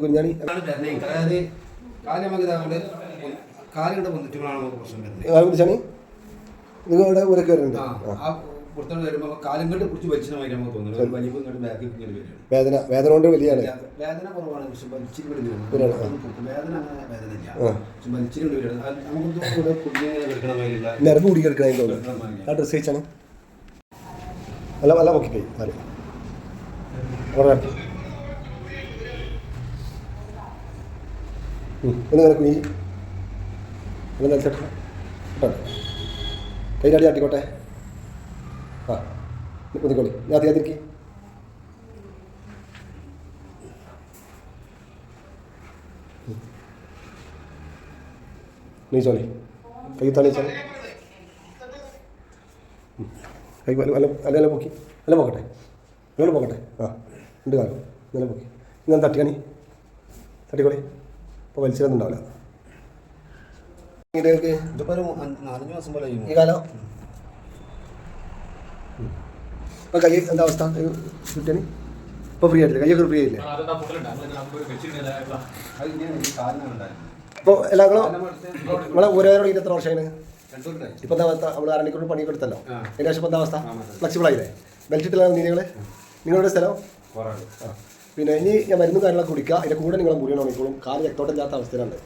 കുഞ്ഞാണി നിങ്ങളുടെ ഊരൊക്കെ വരുന്നുണ്ട്. വേദന വേദന കൊണ്ട് വലിയാണ്. നിരക്ക് കൂടി കിടക്കണ ആ ഡ്രസ് വെച്ചാണ് അല്ല അല്ല ഓക്കെ കൈ ഒന്ന് കുഞ്ഞി കൈലാടി ആട്ടിക്കോട്ടെ. ആ കുതിക്കോളി ഞാൻ തിരിക്കി നീച്ചോളി കൈ തണീച്ചാൽ കൈ അല്ല പൊക്കി അല്ല പോക്കട്ടെ ഇങ്ങോട്ട് പോക്കട്ടെ. ആ ഉണ്ട് കാലം ഇങ്ങനെ പൊക്കി ഇങ്ങനെ തട്ടിക്കാണി തട്ടിക്കോളി. ഇപ്പോൾ വലിച്ചിരുന്നുണ്ടാവില്ല ഇതിപ്പോൾ ഒരു 4-5 മാസം പോലെ ഈ കാലം. ഇപ്പോൾ കൈ എന്താ അവസ്ഥ കിട്ടിയാൽ? ഇപ്പോൾ ഫ്രീ ആയിട്ടില്ല, കൈയൊക്കെ ഫ്രീ ആയില്ലേ? ഇപ്പോൾ എല്ലാ നിങ്ങളെ ഊരവേദന എത്ര വർഷമാണ്? ഇപ്പം എന്താ അവസ്ഥ? നമ്മൾ അരണിക്കൂർ പണിയൊക്കെ എടുത്തല്ലോ, ഏകദേശം ഇപ്പം എന്താ അവസ്ഥ? ഫ്ലെക്സിബിൾ ആയില്ലേ? ബെൽറ്റ് ഇട്ടില്ല നിങ്ങളുടെ സ്ഥലം? ആ പിന്നെ ഇനി ഞാൻ മരുന്നും കാര്യങ്ങളൊക്കെ കുടിക്കുക. അതിൻ്റെ കൂടെ നിങ്ങളെ മുറിയണം. ഇപ്പോഴും കാല് രക്തോട്ടമില്ലാത്ത അവസ്ഥയിലാണ്.